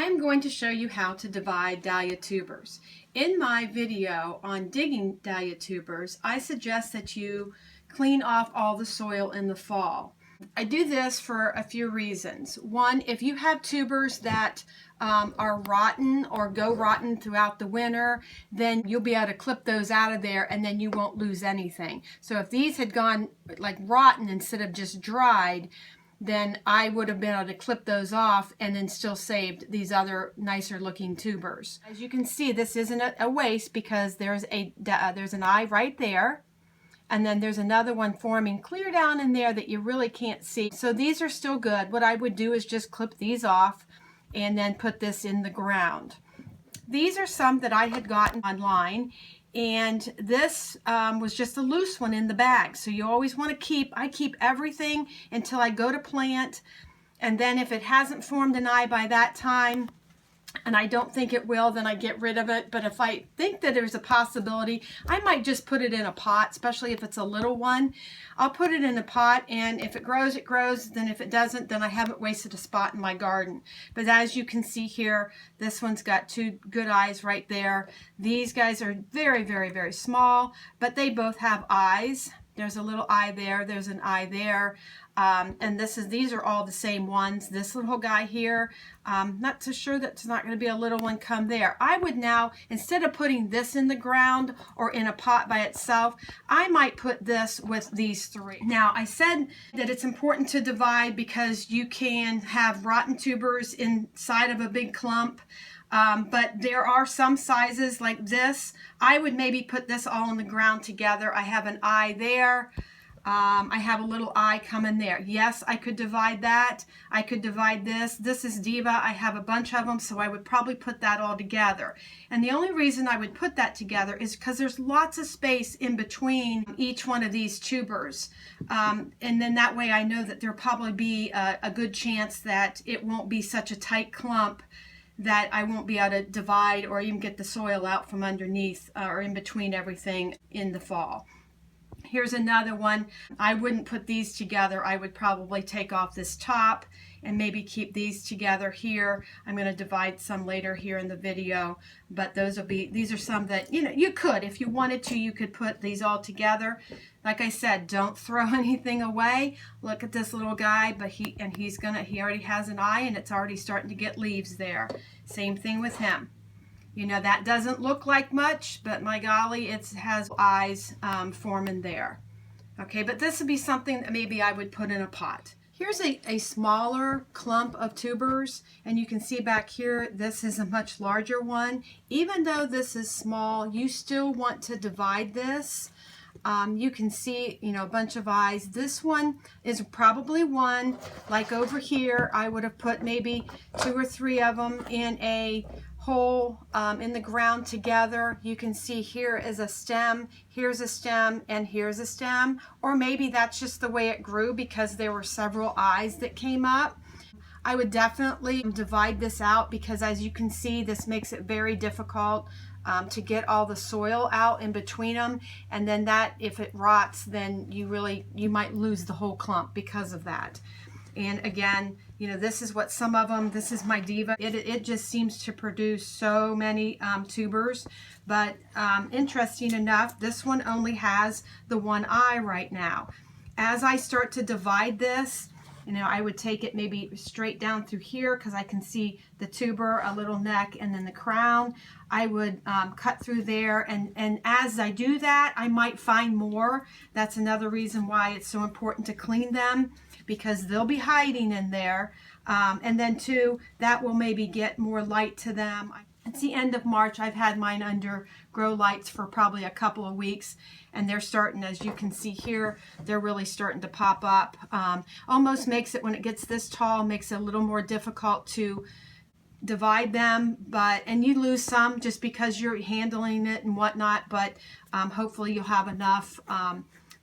I'm going to show you how to divide dahlia tubers. In my video on digging dahlia tubers, I suggest that you clean off all the soil in the fall. I do this for a few reasons. One, if you have tubers that are rotten or go rotten throughout the winter, then you'll be able to clip those out of there and then you won't lose anything. So if these had gone like rotten instead of just dried, then I would have been able to clip those off and then still saved these other nicer looking tubers. As you can see, this isn't a waste because there's an eye right there, and then there's another one forming clear down in there that you really can't see. So these are still good. What I would do is just clip these off and then put this in the ground. These are some that I had gotten online, and this was just a loose one in the bag. So you always want to I keep everything until I go to plant, and then if it hasn't formed an eye by that time, and I don't think it will, then I get rid of it. But if I think that there's a possibility, I might just put it in a pot, especially if it's a little one. I'll put it in a pot, and if it grows, it grows. Then if it doesn't, then I haven't wasted a spot in my garden. But as you can see here, this one's got two good eyes right there. These guys are very, very, very small, but they both have eyes. There's a little eye there, there's an eye there, and these are all the same ones. This little guy here, not so sure that's not going to be a little one come there. I would now, instead of putting this in the ground or in a pot by itself, I might put this with these three. Now, I said that it's important to divide because you can have rotten tubers inside of a big clump. But there are some sizes like this. I would maybe put this all on the ground together. I have an eye there. I have a little eye coming there. Yes, I could divide that. I could divide this. This is Diva. I have a bunch of them, so I would probably put that all together. And the only reason I would put that together is because there's lots of space in between each one of these tubers. And then that way I know that there'll probably be a good chance that it won't be such a tight clump that I won't be able to divide or even get the soil out from underneath or in between everything in the fall. Here's another one. I wouldn't put these together. I would probably take off this top and maybe keep these together here. I'm going to divide some later here in the video, but these are some that, you could, if you wanted to, you could put these all together. Like I said, don't throw anything away. Look at this little guy, but he already has an eye and it's already starting to get leaves there. Same thing with him. That doesn't look like much, but my golly, it has eyes forming there. Okay, but this would be something that maybe I would put in a pot. Here's a smaller clump of tubers, and you can see back here, this is a much larger one. Even though this is small, you still want to divide this. You can see, a bunch of eyes. This one is probably one. Like over here, I would have put maybe 2 or 3 of them in a hole in the ground together. You can see here is a stem, here's a stem, and here's a stem. Or maybe that's just the way it grew because there were several eyes that came up. I would definitely divide this out because, as you can see, this makes it very difficult to get all the soil out in between them, and then that, if it rots, then you might lose the whole clump because of that. And again, this is what some of them, this is my Diva. It just seems to produce so many tubers, but interesting enough, this one only has the one eye right now. As I start to divide this, I would take it maybe straight down through here because I can see the tuber, a little neck, and then the crown. I would cut through there, and as I do that, I might find more. That's another reason why it's so important to clean them, because they'll be hiding in there. And then too, that will maybe get more light to them. It's the end of March. I've had mine under grow lights for probably a couple of weeks, and they're starting, as you can see here, they're really starting to pop up. Almost makes it, when it gets this tall, makes it a little more difficult to divide them, and you lose some just because you're handling it and whatnot, but hopefully you'll have enough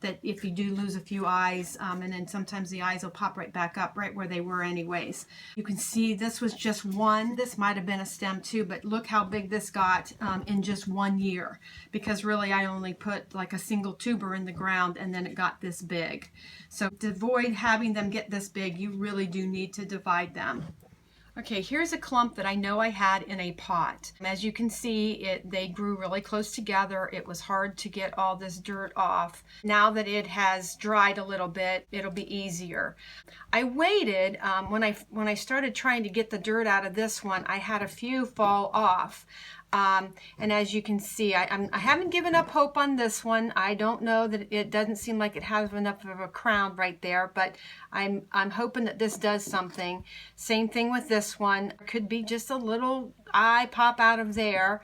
that if you do lose a few eyes, and then sometimes the eyes will pop right back up right where they were anyways. You can see this was just one. This might have been a stem too, but look how big this got in just 1 year, because really I only put like a single tuber in the ground and then it got this big. So to avoid having them get this big, you really do need to divide them. Okay, here's a clump that I know I had in a pot. As you can see, they grew really close together. It was hard to get all this dirt off. Now that it has dried a little bit, it'll be easier. I waited, when I started trying to get the dirt out of this one, I had a few fall off. And as you can see, I haven't given up hope on this one. I don't know, that it doesn't seem like it has enough of a crown right there, but I'm hoping that this does something. Same thing with this one. Could be just a little eye pop out of there.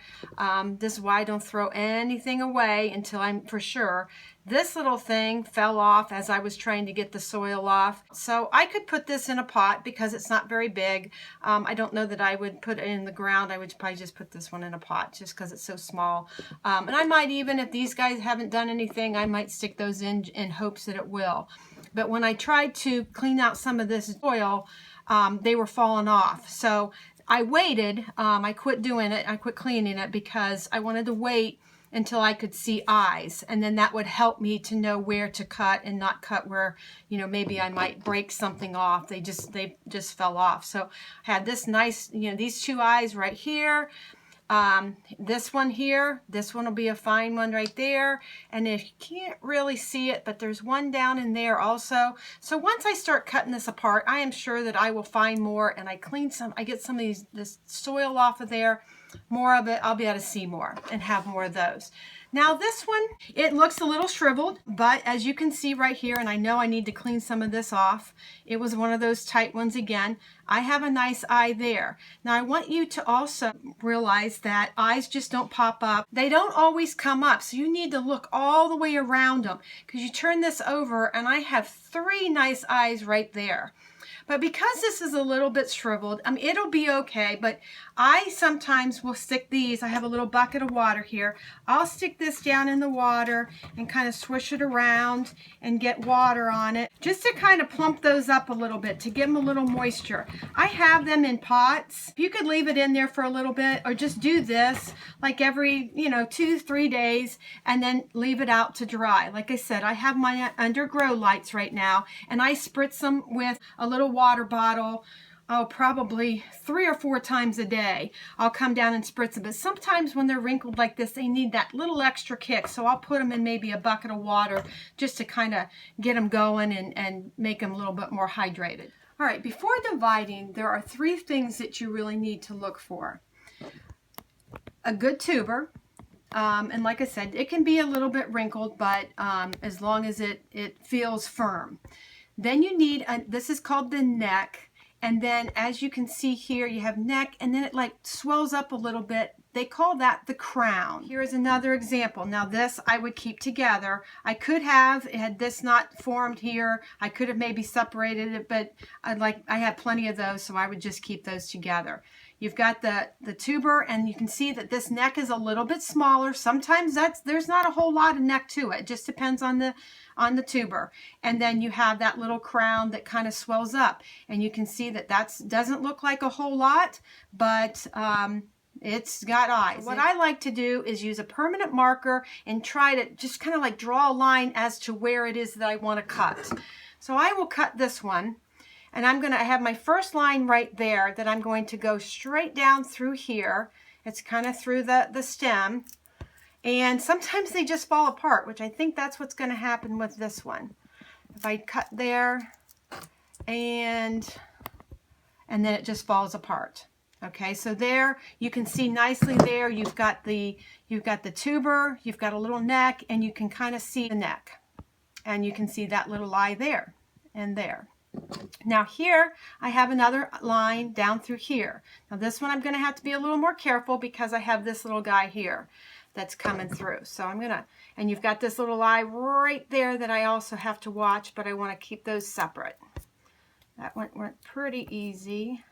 This is why I don't throw anything away until I'm for sure. This little thing fell off as I was trying to get the soil off. So I could put this in a pot because it's not very big. I don't know that I would put it in the ground. I would probably just put this one in a pot just because it's so small. And I might even, if these guys haven't done anything, I might stick those in hopes that it will. But when I tried to clean out some of this soil, they were falling off. So I waited. I quit doing it. I quit cleaning it because I wanted to wait until I could see eyes, and then that would help me to know where to cut and not cut where, you know, maybe I might break something off. They just fell off. So I had this nice, you know, these two eyes right here. This one here, this one will be a fine one right there. And if you can't really see it, but there's one down in there also. So once I start cutting this apart, I am sure that I will find more, and I get some of this soil off of there, more of it, I'll be able to see more and have more of those. Now this one, it looks a little shriveled, but as you can see right here, and I know I need to clean some of this off, it was one of those tight ones again. I have a nice eye there. Now I want you to also realize that eyes just don't pop up. They don't always come up, so you need to look all the way around them, because you turn this over and I have 3 nice eyes right there. But because this is a little bit shriveled, it'll be okay, but I sometimes will stick these. I have a little bucket of water here. I'll stick this down in the water and kind of swish it around and get water on it, just to kind of plump those up a little bit, to give them a little moisture. I have them in pots. You could leave it in there for a little bit, or just do this like every, 2-3 days, and then leave it out to dry. Like I said, I have my undergrow lights right now, and I spritz them with a little water bottle, probably 3 or 4 times a day. I'll come down and spritz them, but sometimes when they're wrinkled like this, they need that little extra kick, so I'll put them in maybe a bucket of water just to kind of get them going and make them a little bit more hydrated. All right, before dividing, there are 3 things that you really need to look for. A good tuber, and like I said, it can be a little bit wrinkled, but as long as it feels firm. Then you need, this is called the neck, and then as you can see here, you have neck, and then it like swells up a little bit. They call that the crown. Here is another example. Now this I would keep together. I could have, had this not formed here, I could have maybe separated it, but I had plenty of those, so I would just keep those together. You've got the tuber, and you can see that this neck is a little bit smaller. Sometimes there's not a whole lot of neck to it. It just depends on the tuber. And then you have that little crown that kind of swells up, and you can see that doesn't look like a whole lot, but it's got eyes. What I like to do is use a permanent marker and try to just kind of like draw a line as to where it is that I want to cut. So I will cut this one, and I'm going to have my first line right there that I'm going to go straight down through here. It's kind of through the stem, and sometimes they just fall apart, which I think that's what's going to happen with this one. If I cut there and then it just falls apart. Okay, so there you can see nicely there you've got the tuber, you've got a little neck, and you can kind of see the neck, and you can see that little eye there and there. Now here I have another line down through here. Now this one I'm going to have to be a little more careful because I have this little guy here that's coming through. So I'm gonna, and you've got this little eye right there that I also have to watch, but I want to keep those separate. That went pretty easy.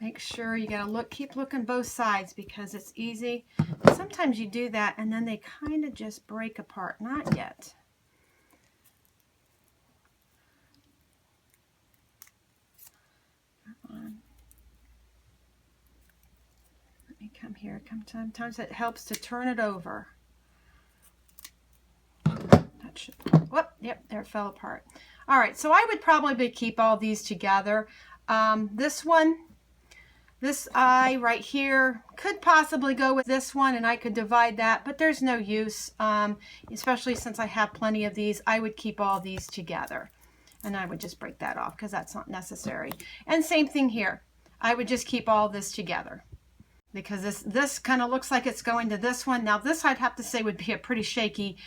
Make sure you gotta look, keep looking both sides because it's easy. Sometimes you do that and then they kind of just break apart. Not yet. Come on. Let me come here. Sometimes it helps to turn it over. That should, whoop, yep, there it fell apart. All right, so I would probably keep all these together. This one, This eye right here could possibly go with this one, and I could divide that, but there's no use, especially since I have plenty of these. I would keep all these together, and I would just break that off because that's not necessary. And same thing here. I would just keep all this together because this kind of looks like it's going to this one. Now this I'd have to say would be a pretty shaky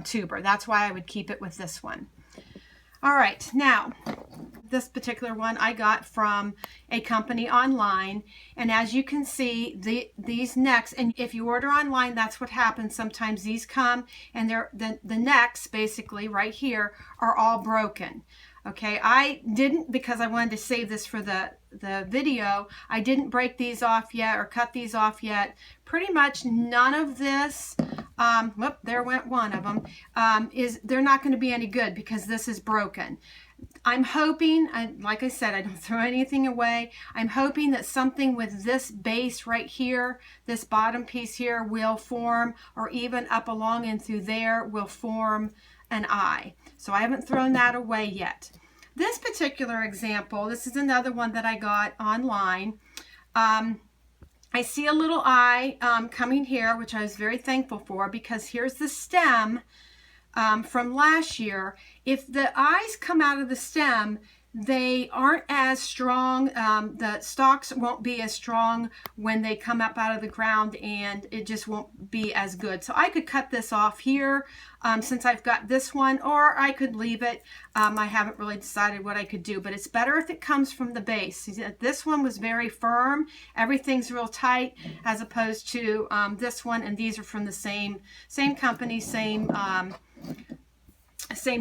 tuber. That's why I would keep it with this one. All right, now this particular one I got from a company online, and as you can see, these necks, and if you order online, that's what happens. Sometimes these come and the necks basically right here are all broken. Okay, I didn't, because I wanted to save this for the video, I didn't break these off yet or cut these off yet. Pretty much none of this, whoop, there went one of them, they're not going to be any good because this is broken. I'm hoping, like I said, I don't throw anything away. I'm hoping that something with this base right here, this bottom piece here will form, or even up along and through there will form an eye. So I haven't thrown that away yet. This particular example, this is another one that I got online. I see a little eye coming here, which I was very thankful for, because here's the stem from last year. If the eyes come out of the stem, they aren't as strong. The stalks won't be as strong when they come up out of the ground, and it just won't be as good. So I could cut this off here since I've got this one, or I could leave it. I haven't really decided what I could do, but it's better if it comes from the base. This one was very firm. Everything's real tight, as opposed to this one, and these are from the same company, same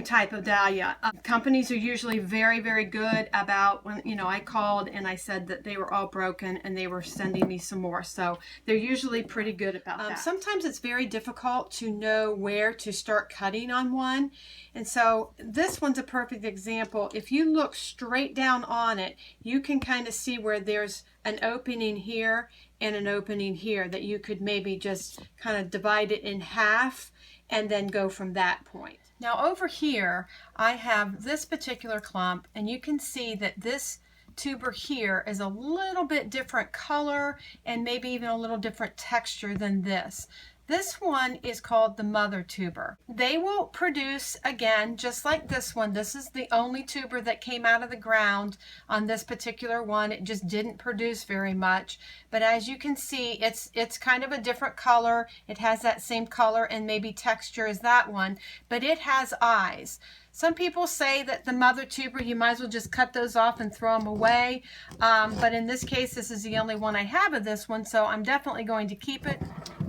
type of dahlia. Companies are usually very, very good about when, you know, I called and I said that they were all broken and they were sending me some more. So they're usually pretty good about that. Sometimes it's very difficult to know where to start cutting on one. And so this one's a perfect example. If you look straight down on it, you can kind of see where there's an opening here and an opening here that you could maybe just kind of divide it in half and then go from that point. Now over here, I have this particular clump, and you can see that this tuber here is a little bit different color and maybe even a little different texture than this. This one is called the mother tuber. They will produce again, just like this one. This is the only tuber that came out of the ground on this particular one. It just didn't produce very much. But as you can see, it's kind of a different color. It has that same color and maybe texture as that one, but it has eyes. Some people say that the mother tuber, you might as well just cut those off and throw them away. But in this case, this is the only one I have of this one, so I'm definitely going to keep it.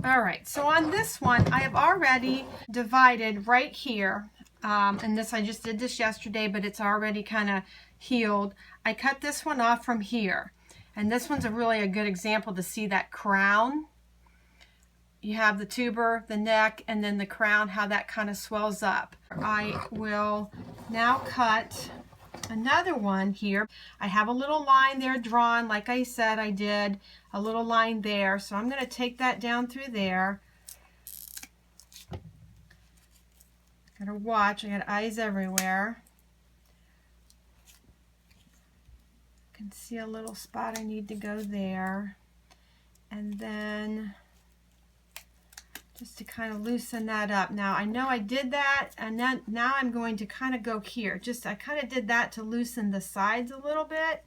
All right, so on this one, I have already divided right here. And this, I just did this yesterday, but it's already kind of healed. I cut this one off from here. And this one's really a good example to see that crown. You have the tuber, the neck, and then the crown, how that kind of swells up. I will now cut another one here. I have a little line there drawn, like I said I did, a little line there. So I'm going to take that down through there. Gotta watch, I got eyes everywhere. I can see a little spot I need to go there. And then just to kind of loosen that up. Now I know I did that, and then now I'm going to kind of go here. I kind of did that to loosen the sides a little bit.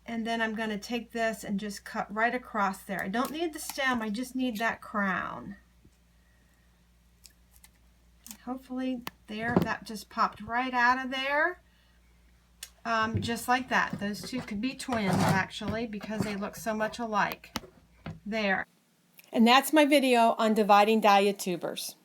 And then I'm going to take this and just cut right across there. I don't need the stem, I just need that crown. Hopefully there, that just popped right out of there. Just like that. Those two could be twins actually, because they look so much alike. There. And that's my video on dividing dahlia tubers.